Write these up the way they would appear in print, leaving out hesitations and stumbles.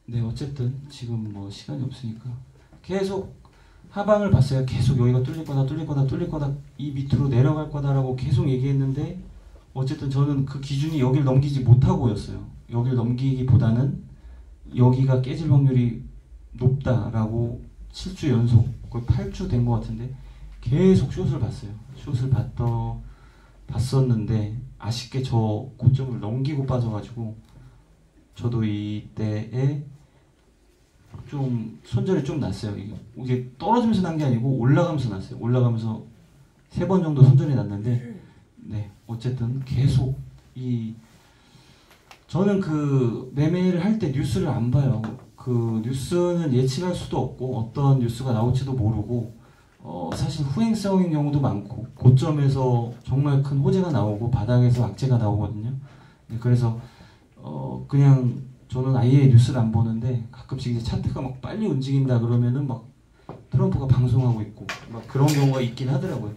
네, 어쨌든 지금 뭐 시간이 없으니까 계속 하방을 봤어요. 계속 여기가 뚫릴 거다, 뚫릴 거다, 뚫릴 거다, 이 밑으로 내려갈 거다라고 계속 얘기했는데 어쨌든 저는 그 기준이 여길 넘기지 못하고였어요. 여길 넘기기보다는 여기가 깨질 확률이 높다라고 7주 연속, 거의 8주 된 것 같은데 계속 숏을 봤어요. 숏을 봤었는데 아쉽게 저 고점을 넘기고 빠져가지고 저도 이때에 좀 손절이 좀 났어요. 이게 떨어지면서 난 게 아니고 올라가면서 났어요. 올라가면서 3번 정도 손절이 났는데 네, 어쨌든 계속 저는 그 매매를 할 때 뉴스를 안 봐요. 그 뉴스는 예측할 수도 없고 어떤 뉴스가 나올지도 모르고 사실 후행성인 경우도 많고 고점에서 정말 큰 호재가 나오고 바닥에서 악재가 나오거든요. 네, 그래서 그냥 저는 아예 뉴스를 안 보는데 가끔씩 이제 차트가 막 빨리 움직인다 그러면은 막 트럼프가 방송하고 있고 막 그런 경우가 있긴 하더라고요.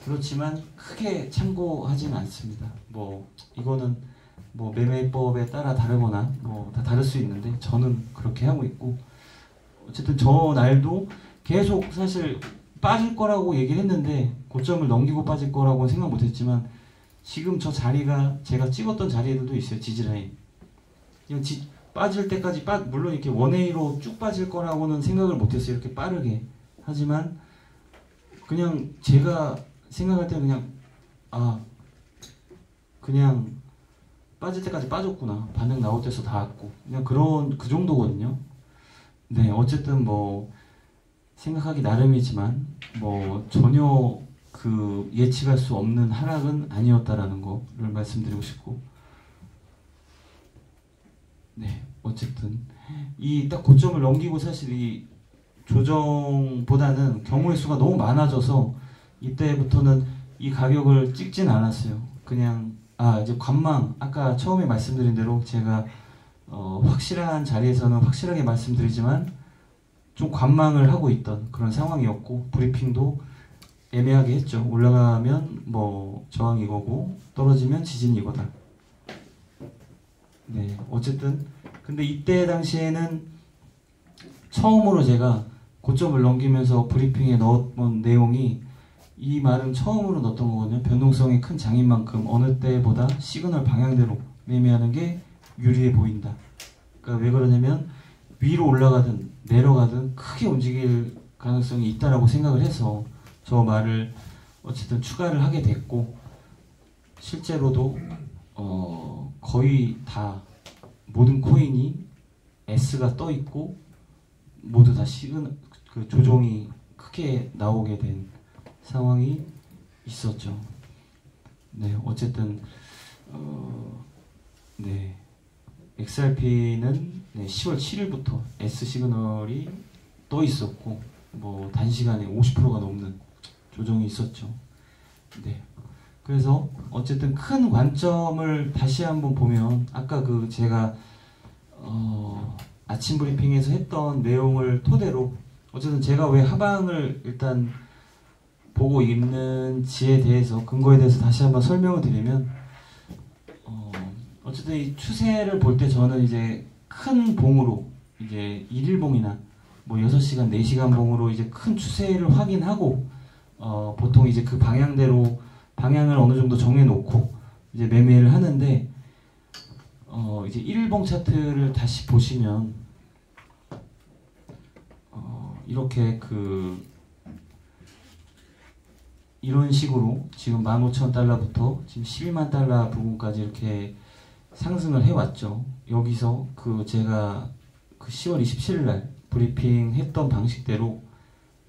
그렇지만 크게 참고하지는 않습니다. 뭐 이거는 뭐 매매법에 따라 다르거나 뭐 다 다를 수 있는데 저는 그렇게 하고 있고 어쨌든 저 날도 계속 사실 빠질 거라고 얘기를 했는데 고점을 넘기고 빠질 거라고는 생각 못했지만 지금 저 자리가 제가 찍었던 자리들도 있어요. 지지라인 그냥 빠질 때까지 물론 이렇게 원웨이로 쭉 빠질 거라고는 생각을 못했어요. 이렇게 빠르게. 하지만 그냥 제가 생각할 때는 그냥 빠질 때까지 빠졌구나. 반등 나올 때서 다 왔고 그냥 그 정도거든요. 네, 어쨌든 뭐 생각하기 나름이지만 뭐 전혀 그 예측할 수 없는 하락은 아니었다라는 거를 말씀드리고 싶고 네, 어쨌든 이 딱 고점을 넘기고 사실 이 조정보다는 경우의 수가 너무 많아져서 이때부터는 이 가격을 찍진 않았어요. 그냥 이제 관망 아까 처음에 말씀드린 대로 제가 확실한 자리에서는 확실하게 말씀드리지만 좀 관망을 하고 있던 그런 상황이었고 브리핑도 애매하게 했죠. 올라가면 뭐 저항 이거고 떨어지면 지진 이거다. 네, 어쨌든 근데 이때 당시에는 처음으로 제가 고점을 넘기면서 브리핑에 넣었던 내용이 이 말은 처음으로 넣었던 거거든요. 변동성이 큰 장인 만큼 어느 때보다 시그널 방향대로 매매하는 게 유리해 보인다. 그러니까 왜 그러냐면 위로 올라가든 내려가든 크게 움직일 가능성이 있다라고 생각을 해서 저 말을 어쨌든 추가를 하게 됐고 실제로도 거의 다 모든 코인이 S가 떠 있고 모두 다 그 조정이 크게 나오게 된 상황이 있었죠. 네, 어쨌든 네, XRP는 네, 10월 7일부터 S 시그널이 떠 있었고 뭐 단시간에 50%가 넘는 조정이 있었죠. 네, 그래서 어쨌든 큰 관점을 다시 한번 보면 아까 그 제가 아침 브리핑에서 했던 내용을 토대로 어쨌든 제가 왜 하방을 일단 보고 있는지에 대해서 근거에 대해서 다시 한번 설명을 드리면 어쨌든 이 추세를 볼 때 저는 이제 큰 봉으로 이제 1일봉이나 뭐 6시간, 4시간 봉으로 이제 큰 추세를 확인하고 보통 이제 그 방향대로 방향을 어느 정도 정해 놓고 이제 매매를 하는데 이제 1일봉 차트를 다시 보시면 이렇게 이런 식으로 지금 15,000달러부터 지금 12만 달러 부분까지 이렇게 상승을 해왔죠. 여기서 제가 10월 27일 날 브리핑 했던 방식대로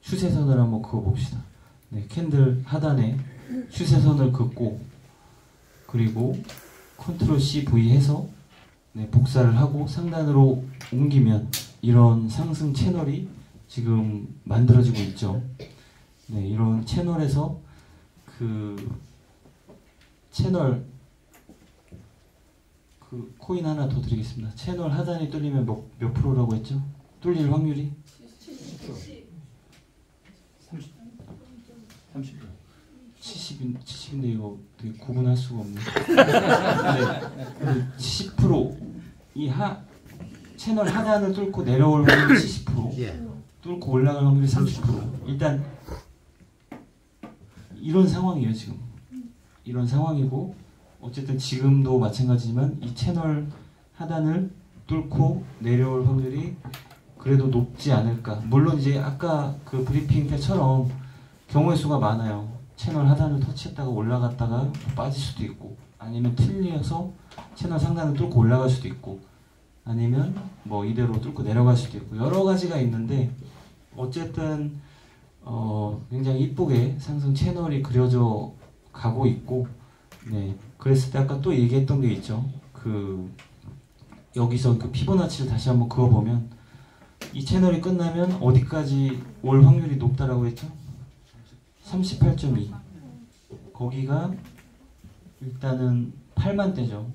추세선을 한번 그어봅시다. 네, 캔들 하단에 추세선을 긋고 그리고 컨트롤 C V 해서 네, 복사를 하고 상단으로 옮기면 이런 상승 채널이 지금 만들어지고 있죠. 네, 이런 채널에서 채널 코인 하나 더 드리겠습니다. 채널 하단이 뚫리면 몇 프로라고 했죠? 뚫릴 확률이? 70인데 이거 되게 구분할 수가 없네. 네, 70% 채널 하단을 뚫고 내려올 확률이 70%, 예. 뚫고 올라갈 확률이 30%. 일단 이런 상황이에요 지금. 이런 상황이고 어쨌든 지금도 마찬가지지만 이 채널 하단을 뚫고 내려올 확률이 그래도 높지 않을까. 물론 이제 아까 그 브리핑 때처럼 경우의 수가 많아요. 채널 하단을 터치했다가 올라갔다가 빠질 수도 있고, 아니면 틀려서 채널 상단을 뚫고 올라갈 수도 있고, 아니면 뭐 이대로 뚫고 내려갈 수도 있고, 여러 가지가 있는데 어쨌든 굉장히 이쁘게 상승 채널이 그려져 가고 있고, 네, 그랬을 때 아까 또 얘기했던 게 있죠. 그 여기서 그 피보나치를 다시 한번 그어보면 이 채널이 끝나면 어디까지 올 확률이 높다라고 했죠? 38.2. 거기가 일단은 8만대죠.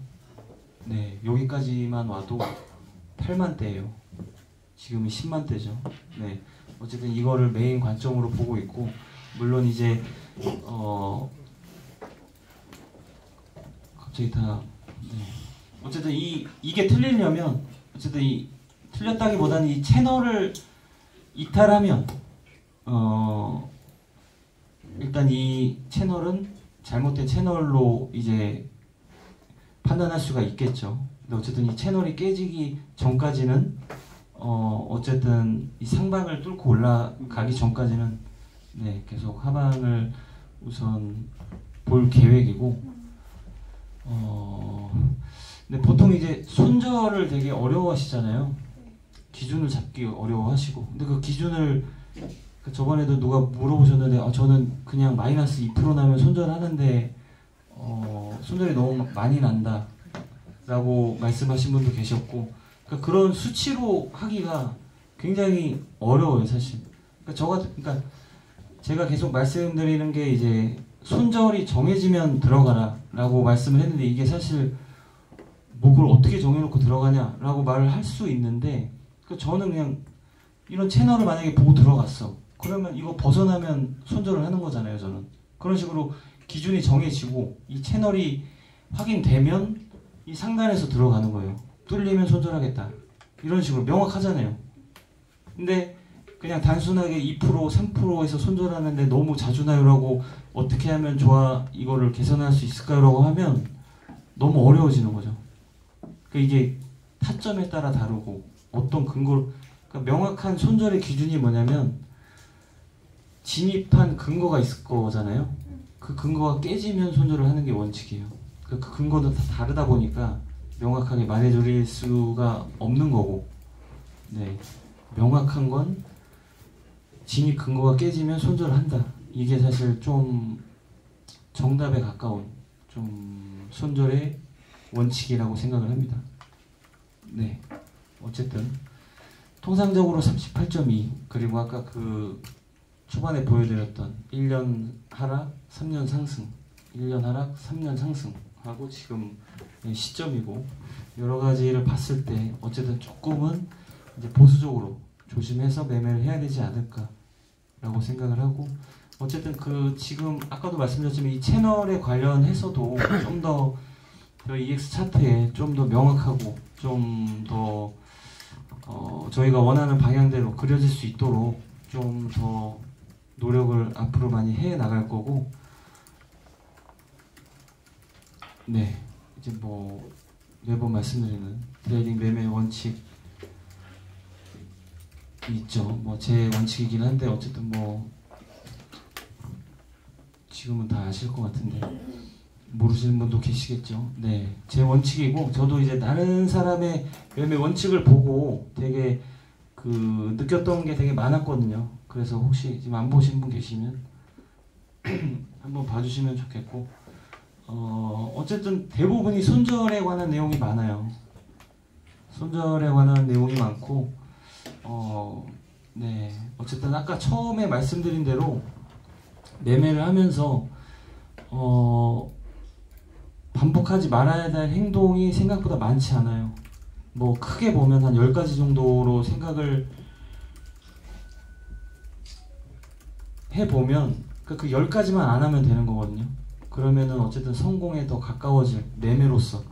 네, 여기까지만 와도 8만대예요. 지금은 10만대죠. 네, 어쨌든 이거를 메인 관점으로 보고 있고, 물론 이제 갑자기 다 네. 어쨌든 이게 틀리려면 어쨌든 틀렸다기보다는 이 채널을 이탈하면 일단 이 채널은 잘못된 채널로 이제 판단할 수가 있겠죠. 근데 어쨌든 이 채널이 깨지기 전까지는 어쨌든 이 상방을 뚫고 올라가기 전까지는 네, 계속 하방을 우선 볼 계획이고, 근데 보통 이제 손절을 되게 어려워하시잖아요. 기준을 잡기 어려워하시고. 근데 그 기준을 저번에도 누가 물어보셨는데 저는 그냥 마이너스 2% 나면 손절하는데 손절이 너무 많이 난다 라고 말씀하신 분도 계셨고, 그러니까 그런 수치로 하기가 굉장히 어려워요 사실. 그러니까 제가 계속 말씀드리는 게 이제 손절이 정해지면 들어가라 라고 말씀을 했는데, 이게 사실 뭐 그걸 어떻게 정해놓고 들어가냐 라고 말을 할 수 있는데, 저는 그냥 이런 채널을 만약에 보고 들어갔어, 그러면 이거 벗어나면 손절을 하는 거잖아요. 저는 그런 식으로 기준이 정해지고 이 채널이 확인되면 이 상단에서 들어가는 거예요. 뚫리면 손절하겠다 이런 식으로 명확하잖아요. 근데 그냥 단순하게 2% 3%에서 손절하는데 너무 자주 나요라고 어떻게 하면 좋아 이거를 개선할 수 있을까요? 라고 하면 너무 어려워지는 거죠. 이게 타점에 따라 다르고 어떤 근거로, 그러니까 명확한 손절의 기준이 뭐냐면 진입한 근거가 있을 거잖아요. 그 근거가 깨지면 손절을 하는 게 원칙이에요. 그 근거는 다 다르다 보니까 명확하게 말해드릴 수가 없는 거고, 네, 명확한 건 진입 근거가 깨지면 손절을 한다. 이게 사실 좀 정답에 가까운 좀 손절의 원칙이라고 생각을 합니다. 네, 어쨌든 통상적으로 38.2, 그리고 아까 그 초반에 보여드렸던 1년 하락, 3년 상승, 1년 하락, 3년 상승하고 지금 시점이고, 여러 가지를 봤을 때 어쨌든 조금은 이제 보수적으로 조심해서 매매를 해야 되지 않을까라고 생각을 하고, 어쨌든 지금 아까도 말씀드렸지만 이 채널에 관련해서도 좀 더 EX 차트에 좀 더 명확하고 좀 더 저희가 원하는 방향대로 그려질 수 있도록 좀 더 노력을 앞으로 많이 해 나갈 거고, 네, 이제 뭐 매번 말씀드리는 트레이딩 매매 원칙이 있죠. 뭐 제 원칙이긴 한데 어쨌든 뭐 지금은 다 아실 것 같은데 모르시는 분도 계시겠죠. 네, 제 원칙이고, 저도 이제 다른 사람의 매매 원칙을 보고 되게 느꼈던 게 되게 많았거든요. 그래서 혹시 지금 안 보신 분 계시면 한번 봐주시면 좋겠고, 어쨌든 대부분이 손절에 관한 내용이 많아요. 손절에 관한 내용이 많고, 네, 어쨌든 아까 처음에 말씀드린 대로 매매를 하면서 반복하지 말아야 될 행동이 생각보다 많지 않아요. 뭐 크게 보면 한 10가지 정도로 생각을 해보면 그 10가지만 안 하면 되는 거거든요. 그러면은 어쨌든 성공에 더 가까워질 매매로서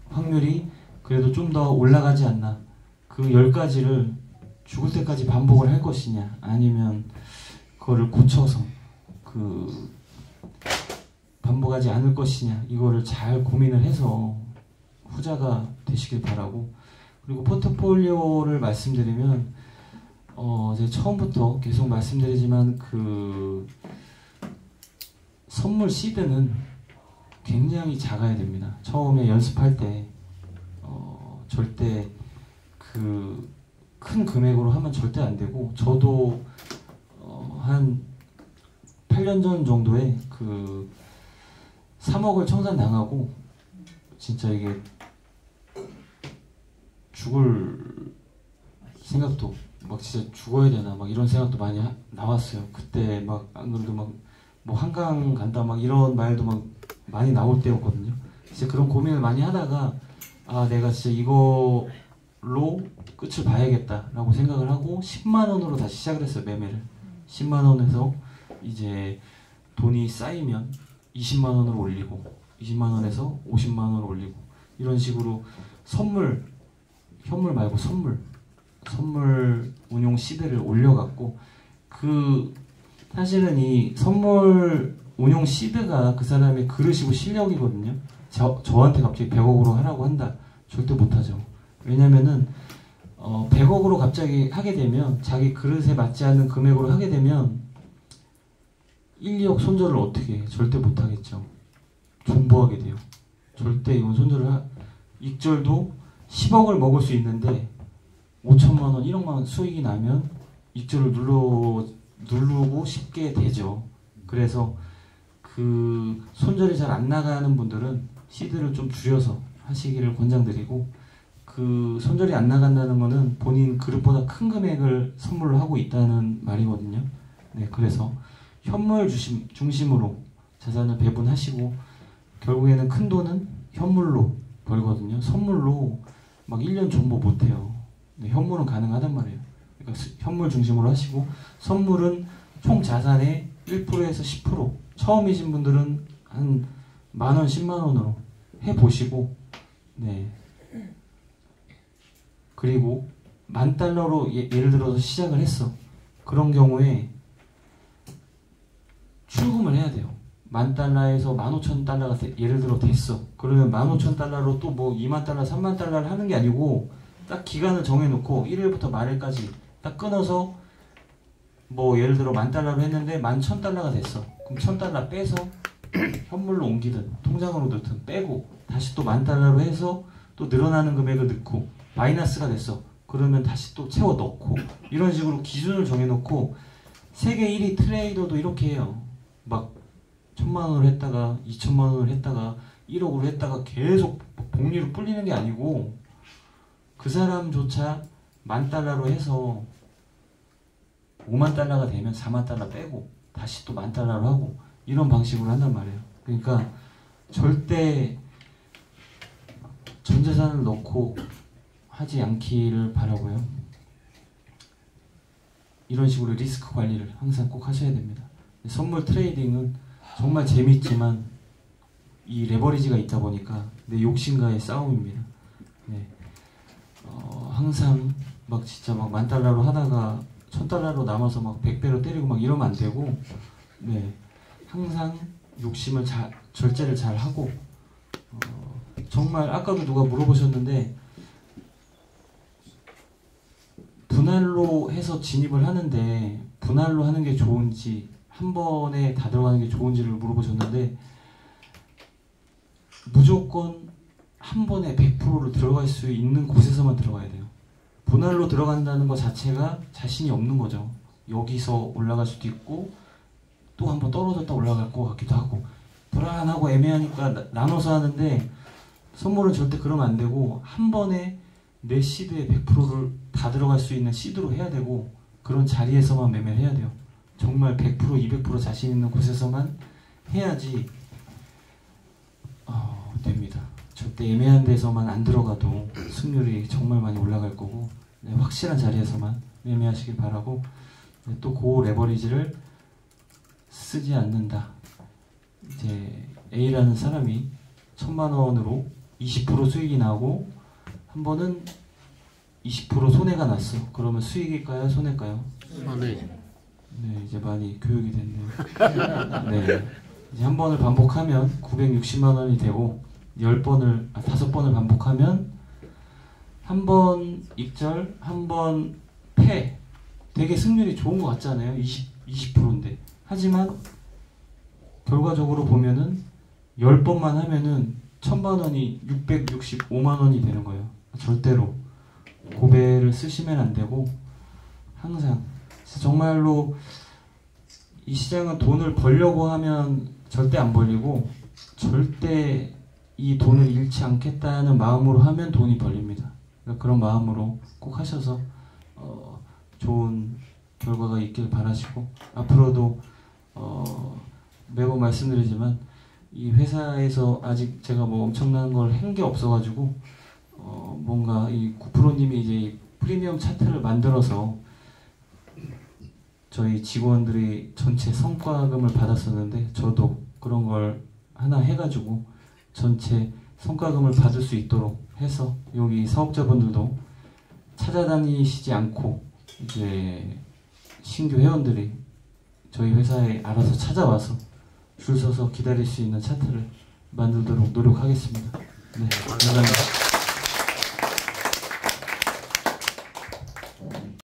확률이 그래도 좀 더 올라가지 않나. 그 10가지를 죽을 때까지 반복을 할 것이냐, 아니면 그거를 고쳐서 그 반복하지 않을 것이냐, 이거를 잘 고민을 해서 후자가 되시길 바라고. 그리고 포트폴리오를 말씀드리면 제가 처음부터 계속 말씀드리지만 그 선물 시드는 굉장히 작아야 됩니다. 처음에 연습할 때 절대 그 큰 금액으로 하면 절대 안 되고, 저도 한 8년 전 정도에 그 3억을 청산당하고 진짜 이게 죽을 생각도, 막 진짜 죽어야 되나 막 이런 생각도 많이 나왔어요. 그때 막 안 그래도 막 뭐 한강 간다 막 이런 말도 막 많이 나올 때였거든요. 진짜 그런 고민을 많이 하다가 내가 진짜 이걸로 끝을 봐야겠다라고 생각을 하고 10만 원으로 다시 시작을 했어요. 매매를 10만 원에서 이제 돈이 쌓이면 20만 원으로 올리고 20만 원에서 50만 원으로 올리고, 이런 식으로 현물 말고 선물 운용 시드를 올려갖고, 그 사실은 이 선물 운용 시드가 그 사람의 그릇이고 실력이거든요. 저한테 갑자기 100억으로 하라고 한다, 절대 못하죠. 왜냐면은 100억으로 갑자기 하게 되면, 자기 그릇에 맞지 않는 금액으로 하게 되면 1, 2억 손절을 어떻게 해? 절대 못하겠죠. 존버하게 돼요. 절대 이건 손절을 익절도 10억을 먹을 수 있는데 5천만 원, 1억만 원 수익이 나면 익절을 누르고 쉽게 되죠. 그래서 그 손절이 잘 안 나가는 분들은 시드를 좀 줄여서 하시기를 권장드리고, 그 손절이 안 나간다는 거는 본인 그릇보다 큰 금액을 선물로 하고 있다는 말이거든요. 네, 그래서 현물 중심으로 자산을 배분하시고, 결국에는 큰 돈은 현물로 벌거든요. 선물로 막 1년 존버 못해요. 네, 현물은 가능하단 말이에요. 그러니까 현물 중심으로 하시고, 선물은 총 자산의 1%에서 10%, 처음이신 분들은 한 만원, 10만원으로 해보시고, 네. 그리고 $10,000로 예를 들어서 시작을 했어. 그런 경우에 출금을 해야 돼요. $10,000에서 $15,000가 예를 들어 됐어. 그러면 $15,000로 또 뭐 $20,000, $30,000를 하는 게 아니고, 딱 기간을 정해놓고 1일부터 말일까지 딱 끊어서, 뭐 예를 들어 $10,000로 했는데 $11,000가 됐어. 그럼 $1,000 빼서 현물로 옮기든 통장으로 넣든 빼고, 다시 또 $10,000로 해서 또 늘어나는 금액을 넣고, 마이너스가 됐어. 그러면 다시 또 채워 넣고, 이런 식으로 기준을 정해놓고. 세계 1위 트레이더도 이렇게 해요. 막 1,000만 원을 했다가 2,000만 원을 했다가 1억으로 했다가 계속 복리로 불리는 게 아니고, 그 사람조차 $10,000로 해서 $50,000가 되면 $40,000 빼고 다시 또 $10,000로 하고, 이런 방식으로 한단 말이에요. 그러니까 절대 전 재산을 넣고 하지 않기를 바라고요. 이런 식으로 리스크 관리를 항상 꼭 하셔야 됩니다. 선물 트레이딩은 정말 재밌지만 이 레버리지가 있다 보니까 내 욕심과의 싸움입니다. 네. 항상 막 진짜 막 $10,000로 하다가 $1,000로 남아서 막 100배로 때리고 막 이러면 안 되고, 네. 항상 욕심을 절제를 잘 하고, 정말 아까도 누가 물어보셨는데, 분할로 해서 진입을 하는데 분할로 하는 게 좋은지, 한 번에 다 들어가는 게 좋은지를 물어보셨는데, 무조건 한 번에 100%를 들어갈 수 있는 곳에서만 들어가야 돼요. 분할로 들어간다는 것 자체가 자신이 없는 거죠. 여기서 올라갈 수도 있고 또 한 번 떨어졌다 올라갈 것 같기도 하고, 불안하고 애매하니까 나눠서 하는데, 선물은 절대 그러면 안 되고 한 번에 내 시드의 100%를 다 들어갈 수 있는 시드로 해야 되고, 그런 자리에서만 매매를 해야 돼요. 정말 100%, 200% 자신 있는 곳에서만 해야지 됩니다. 절대 애매한 데서만 안 들어가도 승률이 정말 많이 올라갈 거고, 네, 확실한 자리에서만 매매하시길 바라고, 네, 또 그 레버리지를 쓰지 않는다. 이제 A라는 사람이 1,000만 원으로 20% 수익이 나고, 한 번은 20% 손해가 났어. 그러면 수익일까요? 손해일까요? 네. 네, 이제 많이 교육이 됐네요. 네. 이제 한 번을 반복하면 960만 원이 되고 5번을 반복하면 한 번 익절, 한 번 패. 되게 승률이 좋은 것 같잖아요. 20%인데. 하지만 결과적으로 보면은 10번만 하면은 1000만 원이 665만 원이 되는 거예요. 절대로 고배를 쓰시면 안 되고 항상 정말로 이 시장은 돈을 벌려고 하면 절대 안 벌리고 절대 이 돈을 잃지 않겠다는 마음으로 하면 돈이 벌립니다. 그러니까 그런 마음으로 꼭 하셔서 좋은 결과가 있길 바라시고 앞으로도 매번 말씀드리지만 이 회사에서 아직 제가 뭐 엄청난 걸 한 게 없어가지고 뭔가 이 9%님이 이제 이 프리미엄 차트를 만들어서 저희 직원들이 전체 성과금을 받았었는데 저도 그런 걸 하나 해가지고 전체 성과금을 받을 수 있도록 해서 여기 사업자분들도 찾아다니시지 않고 이제 신규 회원들이 저희 회사에 알아서 찾아와서 줄 서서 기다릴 수 있는 차트를 만들도록 노력하겠습니다. 네, 감사합니다.